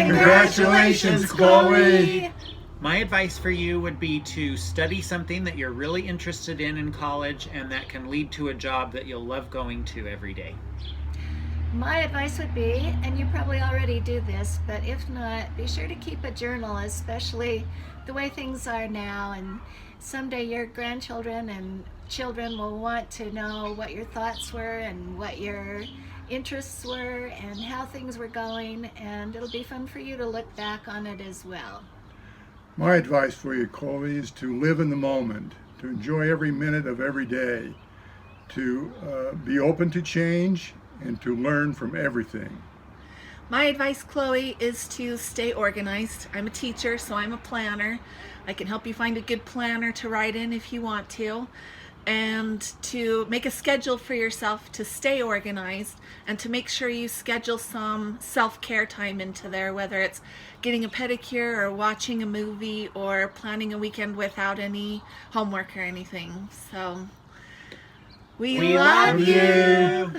Congratulations, Chloe! My advice for you would be to study something that you're really interested in college and that can lead to a job that you'll love going to every day. My advice would be, and you probably already do this, but if not, be sure to keep a journal, especially the way things are now, and someday your grandchildren and children will want to know what your thoughts were and what your interests were and how things were going, and it'll be fun for you to look back on it as well. My advice for you, Chloe, is to live in the moment, to enjoy every minute of every day, to be open to change, and to learn from everything. My advice, Chloe, is to stay organized. I'm a teacher, so I'm a planner. I can help you find a good planner to write in if you want to, and to make a schedule for yourself to stay organized, and to make sure you schedule some self-care time into there, whether it's getting a pedicure or watching a movie or planning a weekend without any homework or anything. So we love you.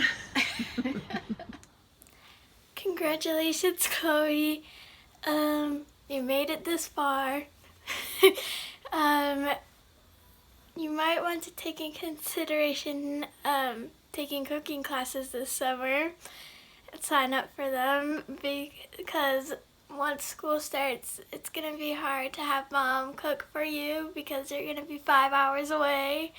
Congratulations, Chloe. You made it this far. You might want to take in consideration taking cooking classes this summer. Sign up for them because once school starts, it's going to be hard to have Mom cook for you because you're going to be 5 hours away.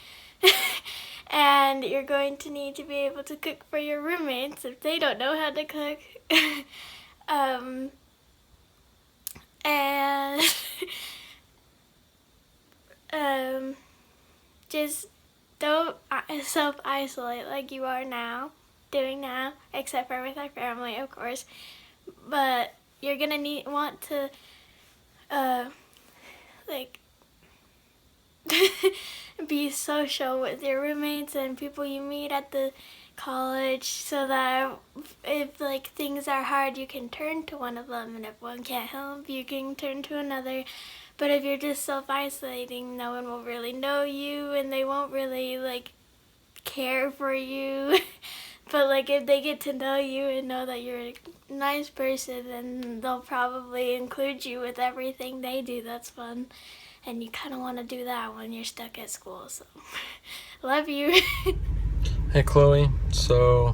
And you're going to need to be able to cook for your roommates if they don't know how to cook. And just don't self-isolate like you are doing now, except for with our family, of course. But you're gonna want to be social with your roommates and people you meet at the college, so that if things are hard, you can turn to one of them, and if one can't help, you can turn to another. But if you're just self-isolating, no one will really know you, and they won't really care for you. But if they get to know you and know that you're a nice person, then they'll probably include you with everything they do that's fun. And you kind of want to do that when you're stuck at school. So, love you. Hey Chloe, so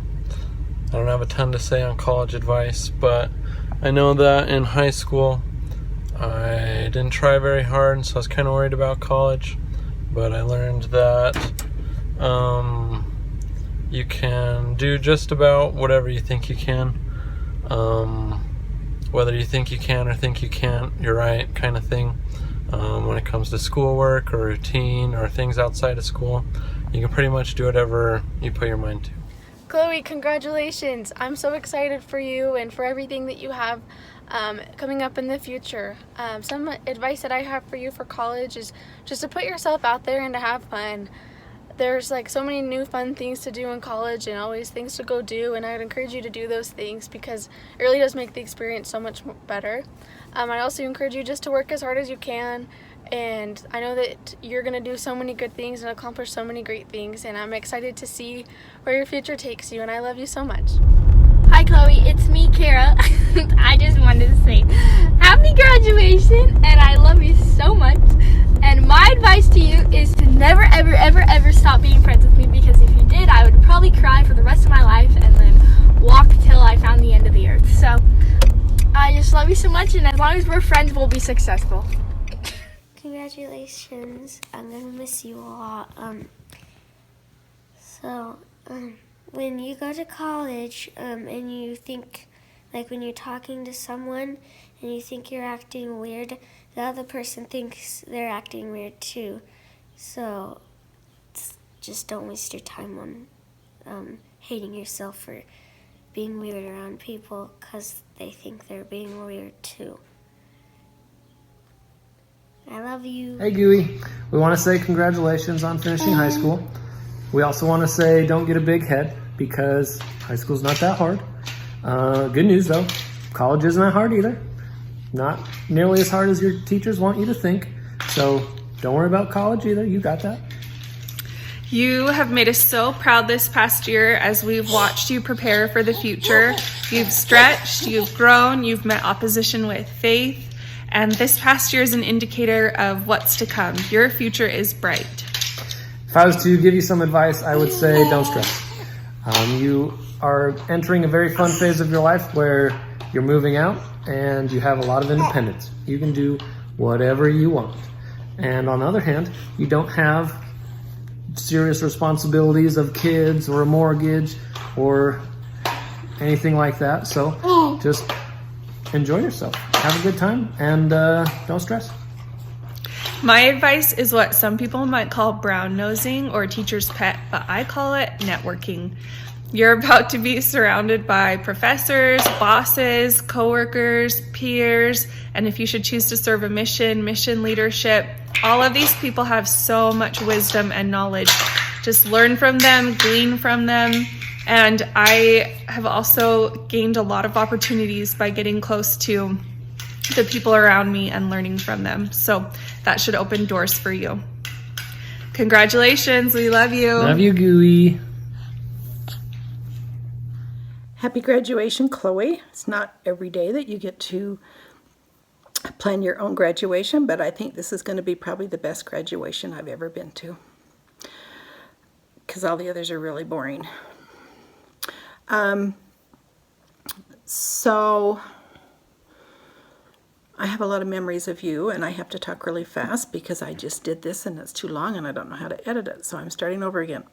I don't have a ton to say on college advice, but I know that in high school I didn't try very hard, so I was kind of worried about college. But I learned that you can do just about whatever you think you can. Whether you think you can or think you can't, you're right, kind of thing. When it comes to schoolwork or routine or things outside of school, you can pretty much do whatever you put your mind to. Chloe, congratulations. I'm so excited for you and for everything that you have coming up in the future. Some advice that I have for you for college is just to put yourself out there and to have fun. There's so many new fun things to do in college and always things to go do, and I would encourage you to do those things because it really does make the experience so much better. I also encourage you just to work as hard as you can, and I know that you're going to do so many good things and accomplish so many great things, and I'm excited to see where your future takes you, and I love you so much. Hi Chloe, it's me, Kara. I just wanted to say happy graduation, and I love you so much. And my advice to you is to never, ever, ever, ever stop being friends with me, because if you did, I would probably cry for the rest of my life and then walk till I found the end of the earth. So I just love you so much, and as long as we're friends, we'll be successful. Congratulations. I'm going to miss you a lot. When you go to college and you think, when you're talking to someone and you think you're acting weird, the other person thinks they're acting weird too. So just don't waste your time on hating yourself for being weird around people because they think they're being weird too. I love you. Hey Gooey, we want to say congratulations on finishing high school. We also want to say don't get a big head because high school's not that hard. Good news though, college isn't that hard either. Not nearly as hard as your teachers want you to think. So don't worry about college either, you got that. You have made us so proud this past year as we've watched you prepare for the future. You've stretched, you've grown, you've met opposition with faith, and this past year is an indicator of what's to come. Your future is bright. If I was to give you some advice, I would say don't stress. You are entering a very fun phase of your life where you're moving out and you have a lot of independence. You can do whatever you want. And on the other hand, you don't have serious responsibilities of kids or a mortgage or anything like that. So just enjoy yourself. Have a good time and don't stress. My advice is what some people might call brown nosing or teacher's pet, but I call it networking. You're about to be surrounded by professors, bosses, coworkers, peers, and if you should choose to serve a mission leadership, all of these people have so much wisdom and knowledge. Just learn from them, glean from them, and I have also gained a lot of opportunities by getting close to the people around me and learning from them. So that should open doors for you. Congratulations, we love you. Love you, Gooey. Happy graduation, Chloe. It's not every day that you get to plan your own graduation, but I think this is going to be probably the best graduation I've ever been to, because all the others are really boring. So I have a lot of memories of you, and I have to talk really fast because I just did this and it's too long and I don't know how to edit it, so I'm starting over again.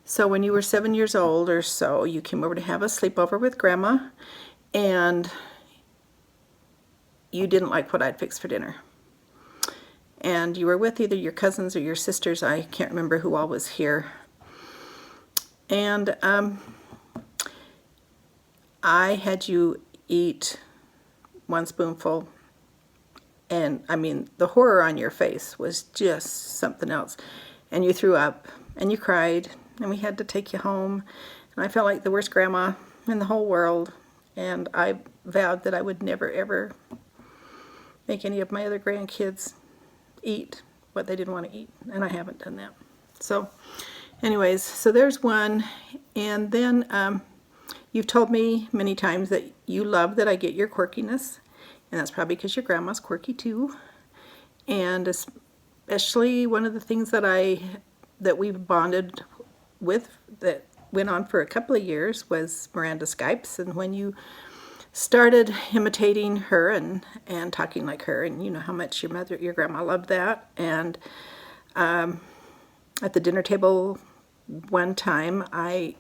So when you were 7 years old or so, you came over to have a sleepover with Grandma, and you didn't like what I'd fixed for dinner. And you were with either your cousins or your sisters. I can't remember who all was here. And I had you eat one spoonful, and I mean, the horror on your face was just something else. And you threw up, and you cried, and we had to take you home. And I felt like the worst grandma in the whole world. And I vowed that I would never, ever make any of my other grandkids eat what they didn't want to eat. And I haven't done that. So anyways, so there's one. And then you've told me many times that you love that I get your quirkiness. And that's probably because your grandma's quirky too. And especially one of the things that we bonded with that went on for a couple of years was Miranda Skypes. And when you started imitating her and talking like her, and you know how much your grandma loved that. And at the dinner table one time, I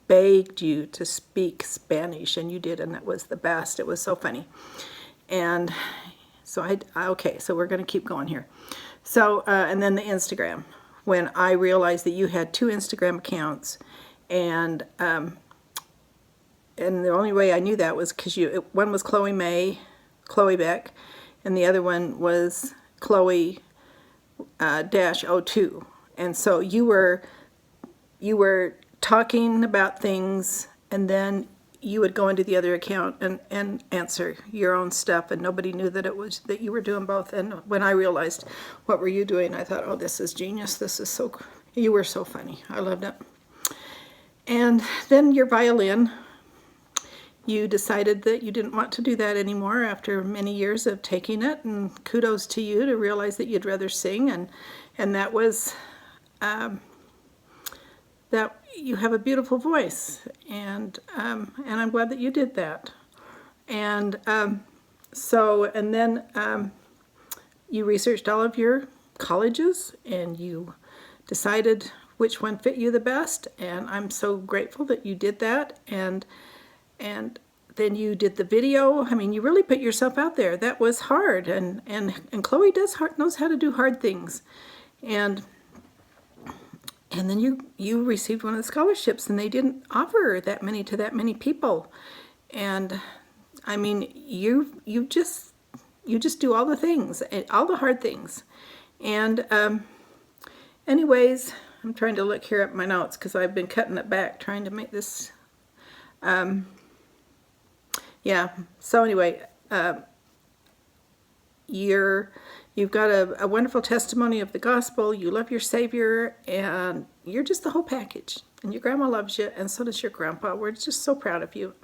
begged you to speak Spanish, and you did, and that was the best. It was so funny. And so okay, so we're going to keep going here. So, and then the Instagram. When I realized that you had 2 Instagram accounts, and the only way I knew that was because one was Chloe Beck, and the other one was Chloe -02. And so you were talking about things, and then you would go into the other account and answer your own stuff, and nobody knew that that you were doing both. And when I realized what were you doing, I thought, oh, this is genius. This is you were so funny. I loved it. And then your violin, you decided that you didn't want to do that anymore after many years of taking it, and kudos to you to realize that you'd rather sing, and that was that you have a beautiful voice, and I'm glad that you did that. And and then you researched all of your colleges, and you decided which one fit you the best, and I'm so grateful that you did that. And then you did the video. I mean, you really put yourself out there. That was hard, and Chloe knows how to do hard things. And then you received one of the scholarships, and they didn't offer that many to that many people. And I mean, you just do all the things, all the hard things. And anyways, I'm trying to look here at my notes because I've been cutting it back trying to make this. Yeah. So anyway, You've got a wonderful testimony of the gospel. You love your Savior, and you're just the whole package. And your grandma loves you, and so does your grandpa. We're just so proud of you.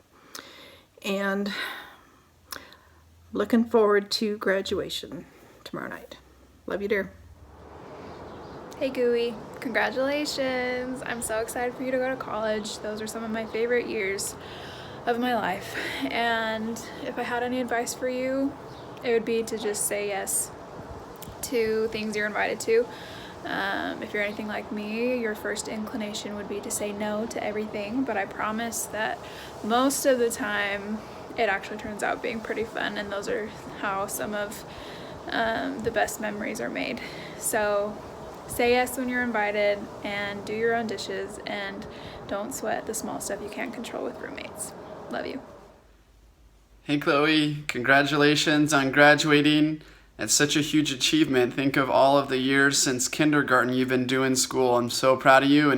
And looking forward to graduation tomorrow night. Love you, dear. Hey Gooey, congratulations! I'm so excited for you to go to college. Those are some of my favorite years of my life. And if I had any advice for you, it would be to just say yes to things you're invited to. If you're anything like me, your first inclination would be to say no to everything, but I promise that most of the time it actually turns out being pretty fun, and those are how some of the best memories are made. So say yes when you're invited, and do your own dishes, and don't sweat the small stuff you can't control with roommates. Love you. Hey Chloe, congratulations on graduating. It's such a huge achievement. Think of all of the years since kindergarten you've been doing school. I'm so proud of you,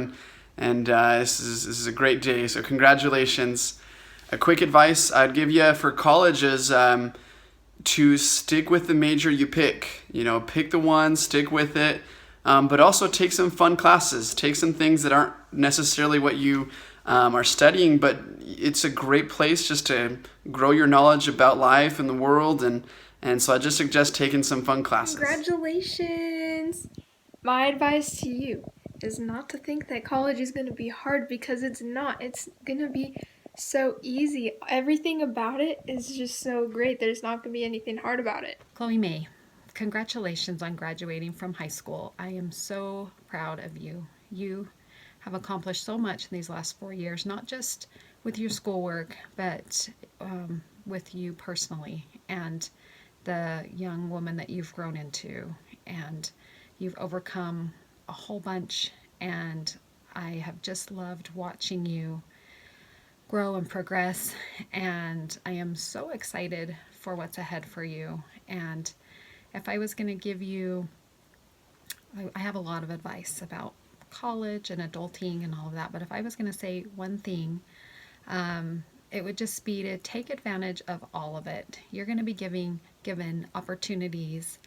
and this is a great day, so congratulations. A quick advice I'd give you for college is to stick with the major you pick. You know, pick the one, stick with it, but also take some fun classes. Take some things that aren't necessarily what you are studying, but it's a great place just to grow your knowledge about life and the world, and so I just suggest taking some fun classes. Congratulations! My advice to you is not to think that college is going to be hard, because it's not. It's going to be so easy. Everything about it is just so great. There's not going to be anything hard about it. Chloe May, congratulations on graduating from high school. I am so proud of you. You have accomplished so much in these last 4 years, not just with your schoolwork, but with you personally, and the young woman that you've grown into, and you've overcome a whole bunch, and I have just loved watching you grow and progress, and I am so excited for what's ahead for you. And if I was going to give you, I have a lot of advice about college and adulting and all of that, but if I was going to say one thing, it would just be to take advantage of all of it. You're going to be given opportunities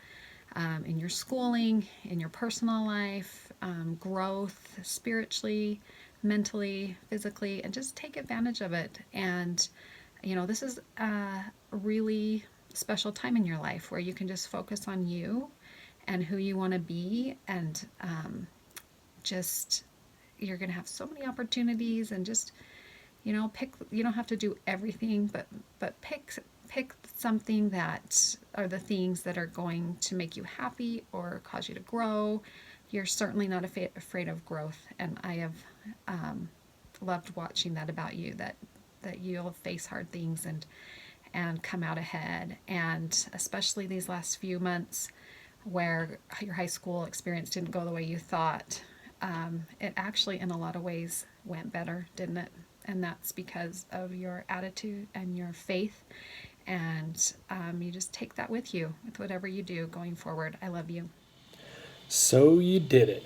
in your schooling, in your personal life, growth spiritually, mentally, physically, and just take advantage of it. And you know, this is a really special time in your life where you can just focus on you and who you want to be, and just you're going to have so many opportunities, and just, you know, pick. You don't have to do everything, but pick something that are the things that are going to make you happy or cause you to grow. You're certainly not afraid of growth, and I have loved watching that about you, that you'll face hard things and come out ahead. And especially these last few months where your high school experience didn't go the way you thought, it actually in a lot of ways went better, didn't it? And that's because of your attitude and your faith, and you just take that with you with whatever you do going forward. I love you. So you did it.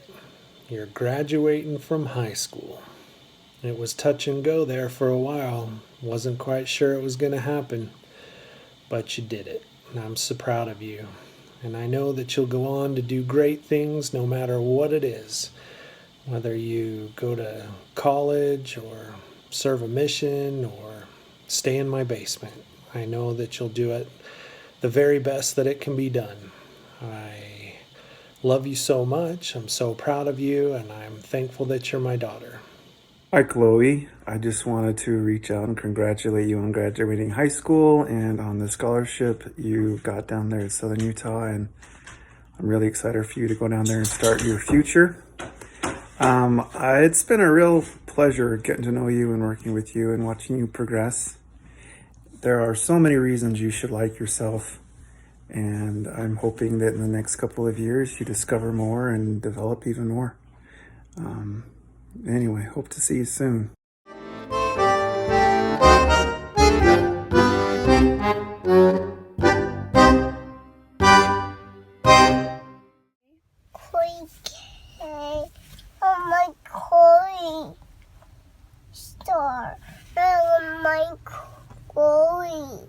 You're graduating from high school. It was touch and go there for a while. Wasn't quite sure it was going to happen, but you did it. And I'm so proud of you. And I know that you'll go on to do great things no matter what it is. Whether you go to college or serve a mission or stay in my basement, I know that you'll do it the very best that it can be done. I love you so much. I'm so proud of you, and I'm thankful that you're my daughter. Hi, Chloe. I just wanted to reach out and congratulate you on graduating high school and on the scholarship you got down there at Southern Utah. And I'm really excited for you to go down there and start your future. It's been a real pleasure getting to know you and working with you and watching you progress. There are so many reasons you should like yourself, and I'm hoping that in the next couple of years you discover more and develop even more. Anyway, hope to see you soon. My Chloe star. My Chloe.